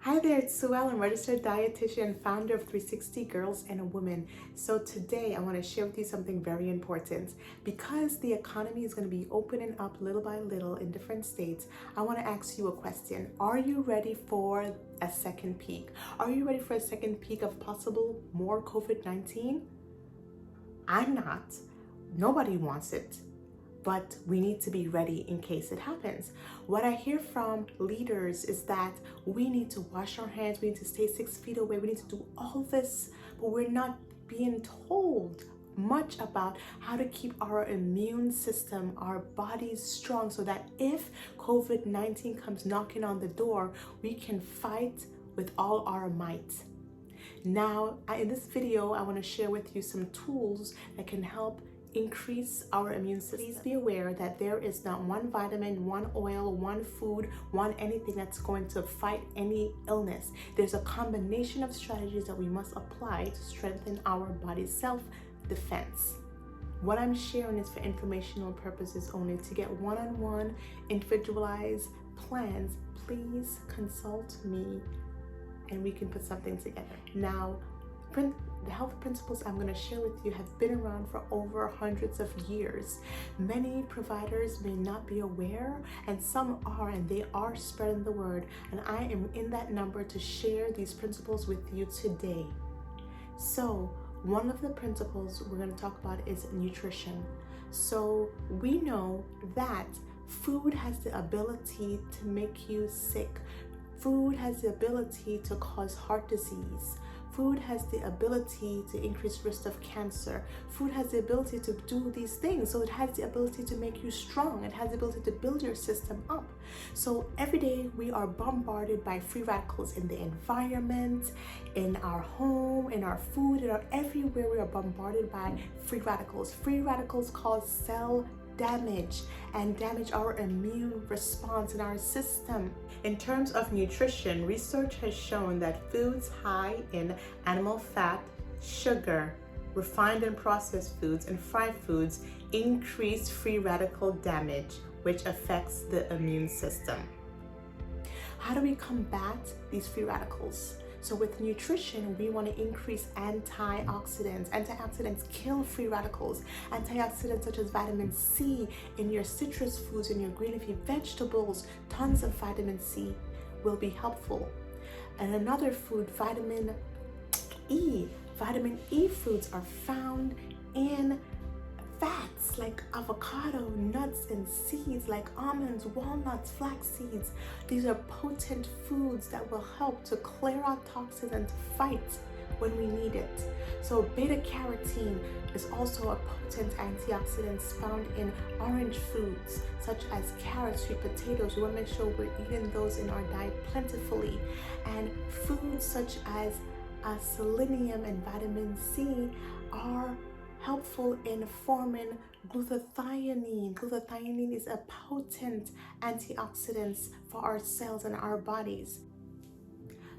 Hi there, it's Sue Ellen, registered dietitian and founder of 360 Girls and a Woman. So today I want to share with you something very important. Because the economy is going to be opening up little by little in different states, I want to ask you a question. Are you ready for a second peak? Are you ready for a second peak of possible more COVID-19? I'm not. Nobody wants it. But we need to be ready in case it happens. What I hear from leaders is that we need to wash our hands, we need to stay 6 feet away, we need to do all this, but we're not being told much about how to keep our immune system, our bodies strong, so that if COVID-19 comes knocking on the door, we can fight with all our might. Now, in this video, I want to share with you some tools that can help increase our immune system. Please be aware that there is not one vitamin, one oil, one food, one anything that's going to fight any illness. There's a combination of strategies that we must apply to strengthen our body's self-defense. What I'm sharing is for informational purposes only. To get one-on-one individualized plans, please consult me and we can put something together. Now, the health principles I'm going to share with you have been around for over hundreds of years. Many providers may not be aware, and some are, and they are spreading the word. And I am in that number to share these principles with you today. So, one of the principles we're going to talk about is nutrition. So, we know that food has the ability to make you sick. Food has the ability to cause heart disease. Food has the ability to increase risk of cancer. Food has the ability to do these things. So it has the ability to make you strong. It has the ability to build your system up. So every day we are bombarded by free radicals in the environment, in our home, in our food, everywhere we are bombarded by free radicals. Free radicals cause cell damage and damage our immune response in our system. In terms of nutrition, research has shown that foods high in animal fat, sugar, refined and processed foods, and fried foods increase free radical damage, which affects the immune system. How do we combat these free radicals? So with nutrition, we want to increase antioxidants. Antioxidants kill free radicals. Antioxidants such as vitamin C in your citrus foods, in your green leafy vegetables, tons of vitamin C will be helpful. And another food, vitamin E. Vitamin E foods are found in fats like avocado, nuts, and seeds like almonds, walnuts, flax seeds. These are potent foods that will help to clear out toxins and to fight when we need it. So beta carotene is also a potent antioxidant found in orange foods such as carrots, sweet potatoes. We want to make sure we're eating those in our diet plentifully. And foods such as selenium and vitamin C are helpful in forming glutathione. Glutathione is a potent antioxidant for our cells and our bodies.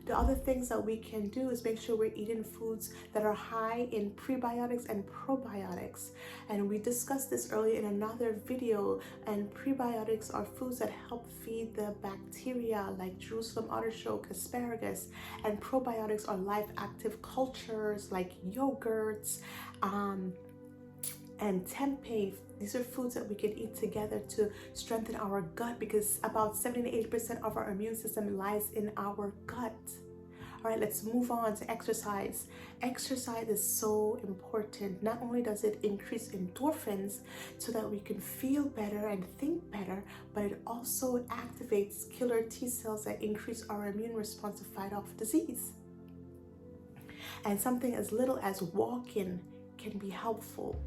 The other things that we can do is make sure we're eating foods that are high in prebiotics and probiotics. And we discussed this earlier in another video. And prebiotics are foods that help feed the bacteria like Jerusalem artichoke, asparagus. And probiotics are live active cultures like yogurts, and tempeh. These are foods that we can eat together to strengthen our gut, because about 70% of our immune system lies in our gut. All right, let's move on to exercise. Exercise is so important. Not only does it increase endorphins so that we can feel better and think better, but it also activates killer T cells that increase our immune response to fight off disease. And something as little as walking can be helpful.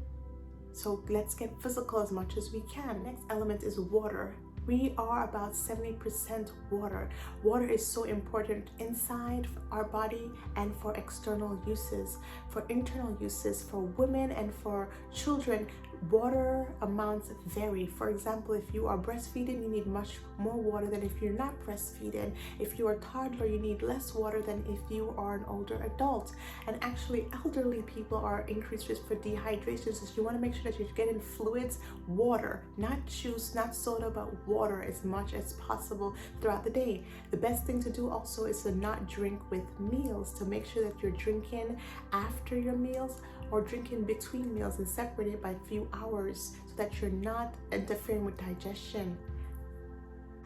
So let's get physical as much as we can. Next element is water. We are about 70% water. Water is so important inside our body and for external uses. For internal uses, for women and for children, water amounts vary. For example, if you are breastfeeding, you need much more water than if you're not breastfeeding. If you're a toddler, you need less water than if you are an older adult. And actually, elderly people are increased risk for dehydration. So you want to make sure that you're getting fluids, water, not juice, not soda, but water. water as much as possible throughout the day. The best thing to do also is to not drink with meals, to make sure that you're drinking after your meals or drinking between meals and separate it by a few hours so that you're not interfering with digestion.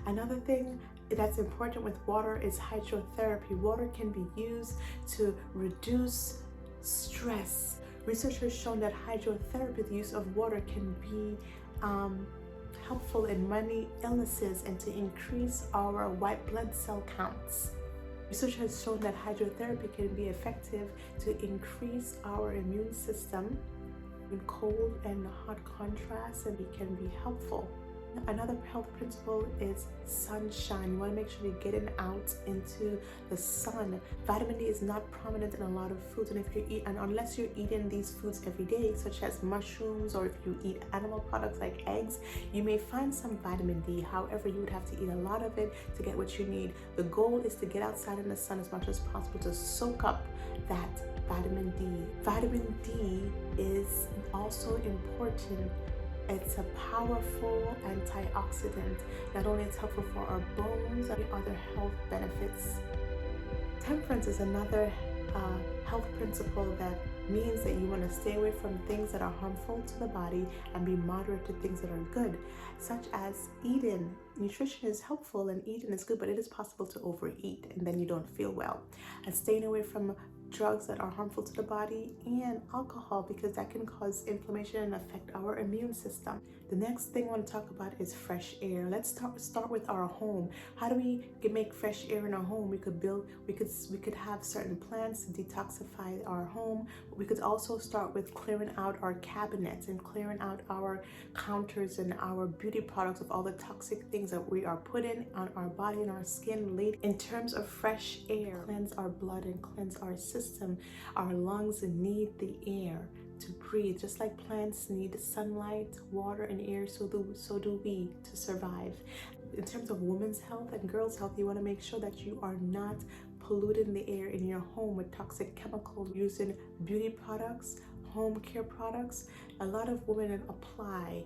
Another thing that's important with water is hydrotherapy. Water can be used to reduce stress. Research has shown that hydrotherapy, the use of water, can be helpful in many illnesses and to increase our white blood cell counts. Research has shown that hydrotherapy can be effective to increase our immune system in cold and hot contrast, and it can be helpful. Another health principle is sunshine. You want to make sure you're getting out into the sun. Vitamin D is not prominent in a lot of foods, and unless you're eating these foods every day, such as mushrooms, or if you eat animal products like eggs, you may find some vitamin D. However, you would have to eat a lot of it to get what you need. The goal is to get outside in the sun as much as possible to soak up that vitamin D. Vitamin D is also important. It's a powerful antioxidant. Not only it's helpful for our bones, but other health benefits. Temperance is another health principle that means that you want to stay away from things that are harmful to the body and be moderate to things that are good, such as eating. Nutrition is helpful and eating is good, but it is possible to overeat and then you don't feel well. And staying away from drugs that are harmful to the body and alcohol, because that can cause inflammation and affect our immune system. The next thing I want to talk about is fresh air. Let's start with our home. How do we make fresh air in our home? We could have certain plants to detoxify our home. We could also start with clearing out our cabinets and clearing out our counters and our beauty products of all the toxic things that we are putting on our body and our skin. In terms of fresh air, cleanse our blood and cleanse our system. Our lungs need the air to breathe. Just like plants need sunlight, water, and air, so do we to survive. In terms of women's health and girls' health, you want to make sure that you are not polluting the air in your home with toxic chemicals, using beauty products, home care products. A lot of women apply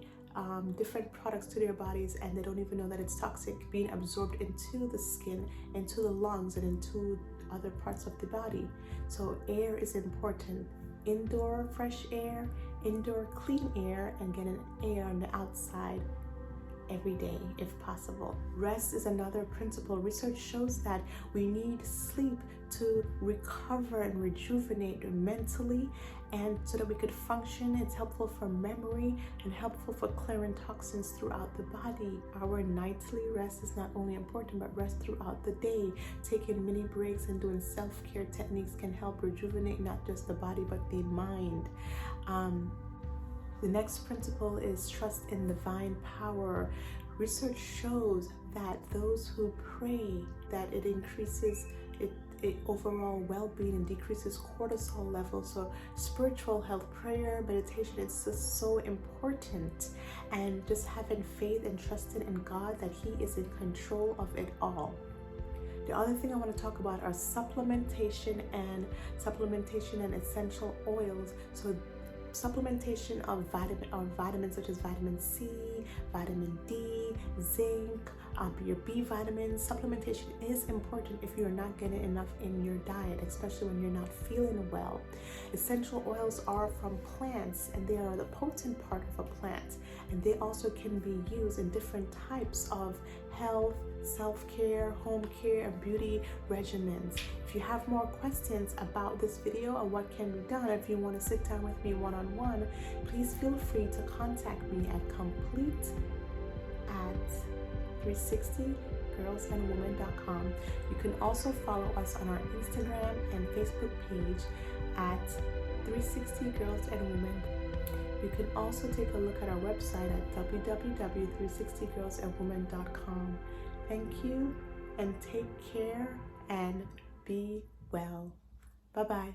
different products to their bodies and they don't even know that it's toxic, being absorbed into the skin, into the lungs, and into other parts of the body. So air is important. Indoor fresh air, indoor clean air, and getting air on the outside every day if possible. Rest is another principle. Research shows that we need sleep to recover and rejuvenate mentally and so that we could function. It's helpful for memory and helpful for clearing toxins throughout the body. Our nightly rest is not only important, but rest throughout the day. Taking mini breaks and doing self-care techniques can help rejuvenate not just the body, but the mind. The next principle is trust in divine power. Research shows that those who pray, that it increases overall well-being and decreases cortisol levels. So spiritual health, prayer, meditation is just so important, and just having faith and trusting in God that He is in control of it all. The other thing I want to talk about are supplementation and essential oils. So supplementation of vitamins such as vitamin C, vitamin D, zinc, your B vitamins. Supplementation is important if you're not getting enough in your diet, especially when you're not feeling well. Essential oils are from plants and they are the potent part of a plant, and they also can be used in different types of health, self-care, home care, and beauty regimens. If you have more questions about this video and what can be done, if you want to sit down with me one-on-one, please feel free to contact me at complete@360girlsandwomen.com. You can also follow us on our Instagram and Facebook page at 360 Girls and Women. You can also take a look at our website at www.360girlsandwomen.com. Thank you and take care and be well. Bye-bye.